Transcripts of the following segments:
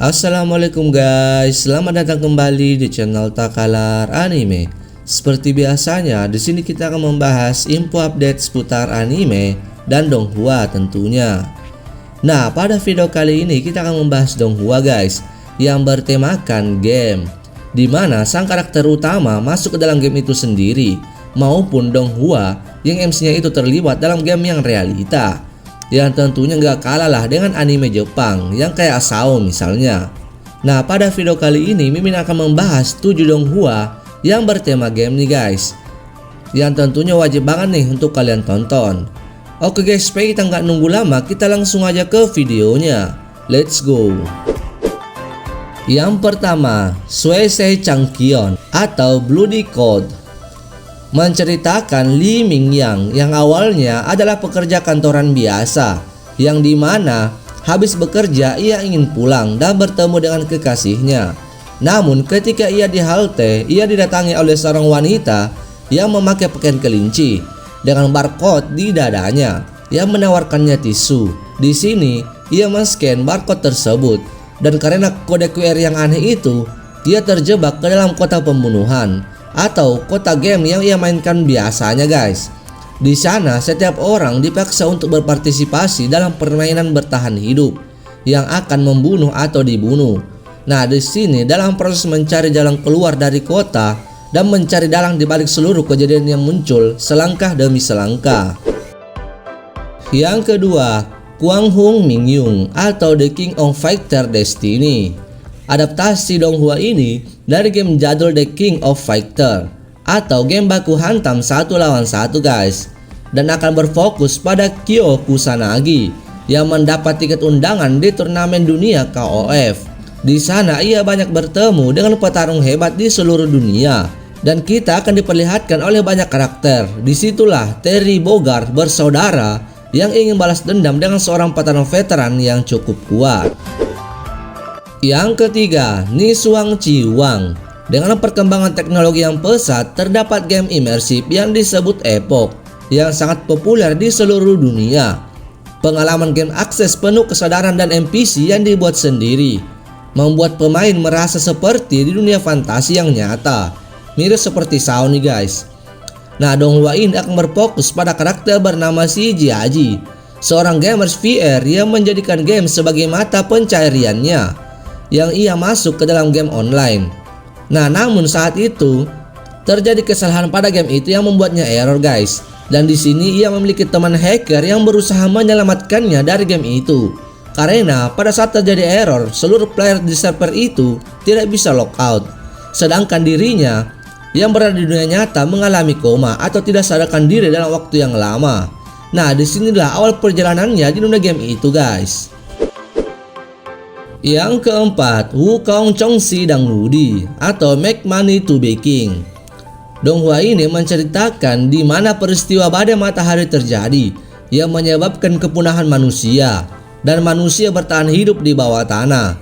Assalamualaikum guys, selamat datang kembali di channel Takalar Anime. Seperti biasanya, di sini kita akan membahas info update seputar anime dan donghua tentunya. Nah, pada video kali ini kita akan membahas donghua guys, yang bertemakan game, di mana sang karakter utama masuk ke dalam game itu sendiri, maupun donghua yang MC-nya itu terlibat dalam game yang realita, yang tentunya gak kalah lah dengan anime Jepang yang kayak Asao misalnya. Nah, pada video kali ini Mimin akan membahas 7 donghua yang bertema game nih guys, yang tentunya wajib banget nih untuk kalian tonton. Oke guys, supaya kita nggak nunggu lama, kita langsung aja ke videonya. Let's go. Yang pertama, Suisei Changkion atau Bloody Code, menceritakan Lee Mingyang yang awalnya adalah pekerja kantoran biasa, yang dimana habis bekerja ia ingin pulang dan bertemu dengan kekasihnya. Namun ketika ia di halte, ia didatangi oleh seorang wanita yang memakai pakaian kelinci dengan barcode di dadanya yang menawarkannya tisu. Di sini ia men-scan barcode tersebut, dan karena kode QR yang aneh itu, dia terjebak ke dalam kota pembunuhan atau kota game yang ia mainkan biasanya guys. Di sana setiap orang dipaksa untuk berpartisipasi dalam permainan bertahan hidup yang akan membunuh atau dibunuh. Nah, di sini dalam proses mencari jalan keluar dari kota dan mencari dalang di balik seluruh kejadian yang muncul selangkah demi selangkah. Yang kedua, Kwang Hung Mingyung atau The King of Fighter Destiny. Adaptasi donghua ini dari game jadul The King of Fighter atau game baku hantam 1 lawan 1 guys, dan akan berfokus pada Kyo Kusanagi yang mendapat tiket undangan di turnamen dunia KOF. Di sana ia banyak bertemu dengan petarung hebat di seluruh dunia, dan kita akan diperlihatkan oleh banyak karakter. Disitulah Terry Bogard bersaudara yang ingin balas dendam dengan seorang petarung veteran yang cukup kuat. Yang ketiga, Niswang Chiwang. Dengan perkembangan teknologi yang pesat, terdapat game imersif yang disebut Epoch yang sangat populer di seluruh dunia. Pengalaman game akses penuh kesadaran dan NPC yang dibuat sendiri membuat pemain merasa seperti di dunia fantasi yang nyata, mirip seperti Sao nih guys. Nah, donghua ini akan berfokus pada karakter bernama Shiji Haji, seorang gamers VR yang menjadikan game sebagai mata pencahariannya yang ia masuk ke dalam game online. Nah, namun saat itu terjadi kesalahan pada game itu yang membuatnya error guys, dan di sini ia memiliki teman hacker yang berusaha menyelamatkannya dari game itu. Karena pada saat terjadi error, seluruh player di server itu tidak bisa logout, sedangkan dirinya yang berada di dunia nyata mengalami koma atau tidak sadarkan diri dalam waktu yang lama. Nah, disinilah awal perjalanannya di dunia game itu guys. Yang keempat, Wukong Chongxi Dang Ludi atau Make Money to Be King. Donghua ini menceritakan di mana peristiwa badai matahari terjadi yang menyebabkan kepunahan manusia, dan manusia bertahan hidup di bawah tanah.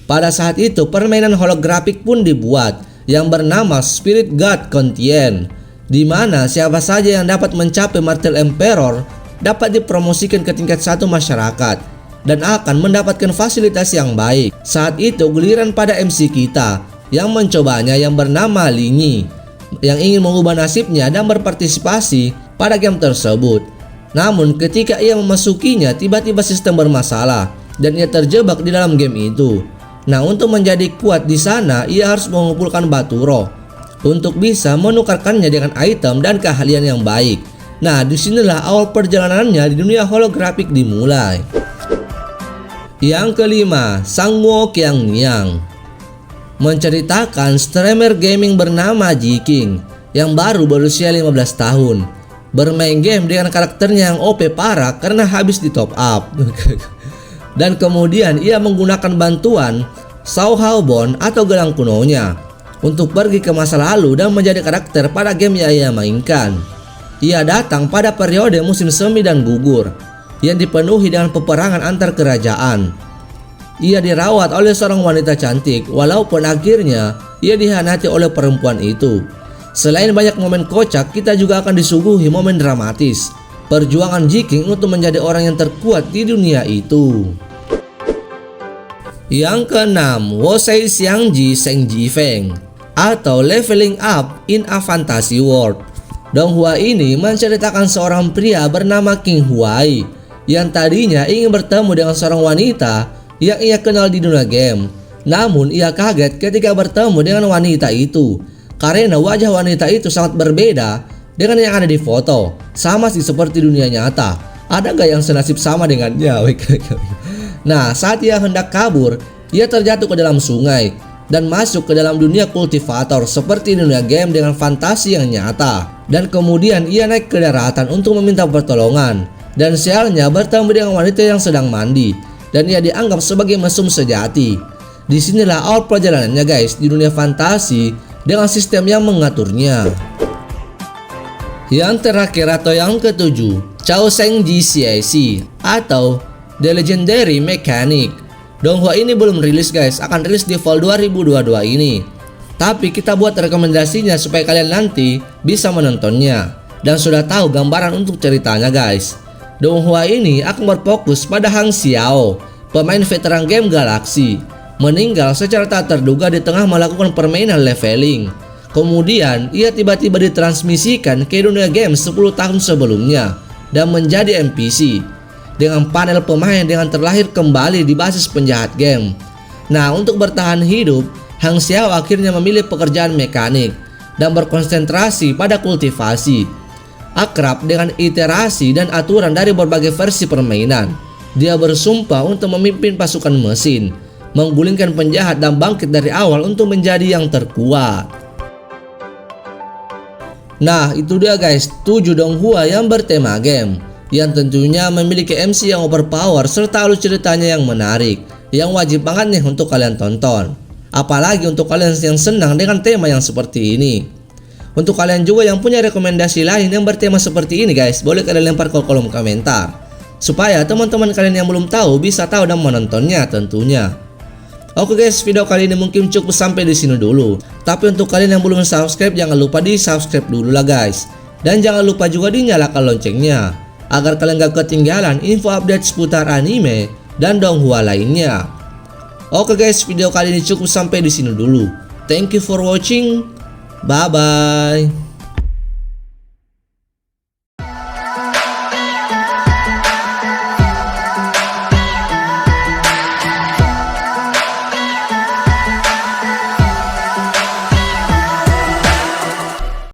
Pada saat itu permainan holografik pun dibuat yang bernama Spirit God Contient, di mana siapa saja yang dapat mencapai Martel Emperor dapat dipromosikan ke tingkat 1 masyarakat dan akan mendapatkan fasilitas yang baik. Saat itu giliran pada MC kita yang mencobanya yang bernama Linyi, yang ingin mengubah nasibnya dan berpartisipasi pada game tersebut. Namun ketika ia memasukinya, tiba-tiba sistem bermasalah dan ia terjebak di dalam game itu. Nah, untuk menjadi kuat di sana ia harus mengumpulkan batu roh untuk bisa menukarkannya dengan item dan keahlian yang baik. Nah, disinilah awal perjalanannya di dunia holografik dimulai. Yang kelima, Sangwoo Qiangyang, menceritakan streamer gaming bernama Jiking yang baru berusia 15 tahun, bermain game dengan karakternya yang OP parah karena habis di top up. Dan kemudian ia menggunakan bantuan Sao Haobon atau gelang kunonya untuk pergi ke masa lalu dan menjadi karakter pada game yang ia mainkan. Ia datang pada periode musim semi dan gugur yang dipenuhi dengan peperangan antar kerajaan. Ia dirawat oleh seorang wanita cantik, walaupun akhirnya ia dihianati oleh perempuan itu. Selain banyak momen kocak, kita juga akan disuguhi momen dramatis perjuangan Jiking untuk menjadi orang yang terkuat di dunia itu. Yang keenam, Wosei Xiangji Shengji Feng atau Leveling Up in a Fantasy World. Donghua ini menceritakan seorang pria bernama King Huai yang tadinya ingin bertemu dengan seorang wanita yang ia kenal di dunia game. Namun ia kaget ketika bertemu dengan wanita itu karena wajah wanita itu sangat berbeda dengan yang ada di foto. Sama sih seperti dunia nyata. Ada gak yang senasib sama dengannya? Nah, saat ia hendak kabur, ia terjatuh ke dalam sungai dan masuk ke dalam dunia kultivator seperti dunia game dengan fantasi yang nyata. Dan kemudian ia naik ke daratan untuk meminta pertolongan. Dan sialnya bertemu dengan wanita yang sedang mandi dan ia dianggap sebagai mesum sejati. Disinilah awal perjalanannya guys di dunia fantasi dengan sistem yang mengaturnya. Yang terakhir atau yang ketujuh, Chao Shengji CIC atau The Legendary Mechanic. Donghua ini belum rilis guys, akan rilis di fall 2022 ini. Tapi kita buat rekomendasinya supaya kalian nanti bisa menontonnya dan sudah tahu gambaran untuk ceritanya guys. Donghua ini akan berfokus pada Hang Xiao, pemain veteran game Galaxy, meninggal secara tak terduga di tengah melakukan permainan leveling. Kemudian ia tiba-tiba ditransmisikan ke dunia game 10 tahun sebelumnya dan menjadi NPC dengan panel pemain dengan terlahir kembali di basis penjahat game. Nah, untuk bertahan hidup, Hang Xiao akhirnya memilih pekerjaan mekanik dan berkonsentrasi pada kultivasi. Akrab dengan iterasi dan aturan dari berbagai versi permainan, dia bersumpah untuk memimpin pasukan mesin, menggulingkan penjahat dan bangkit dari awal untuk menjadi yang terkuat. Nah, itu dia guys 7 Donghua yang bertema game, yang tentunya memiliki MC yang overpower serta alur ceritanya yang menarik, yang wajib banget nih untuk kalian tonton. Apalagi untuk kalian yang senang dengan tema yang seperti ini. Untuk kalian juga yang punya rekomendasi lain yang bertema seperti ini guys, boleh kalian lempar ke kolom komentar supaya teman-teman kalian yang belum tahu bisa tahu dan menontonnya tentunya. Oke guys, video kali ini mungkin cukup sampai di sini dulu. Tapi untuk kalian yang belum subscribe, jangan lupa di subscribe dulu lah guys. Dan jangan lupa juga dinyalakan loncengnya agar kalian gak ketinggalan info update seputar anime dan Donghua lainnya. Oke guys, video kali ini cukup sampai di sini dulu. Thank you for watching. Bye bye.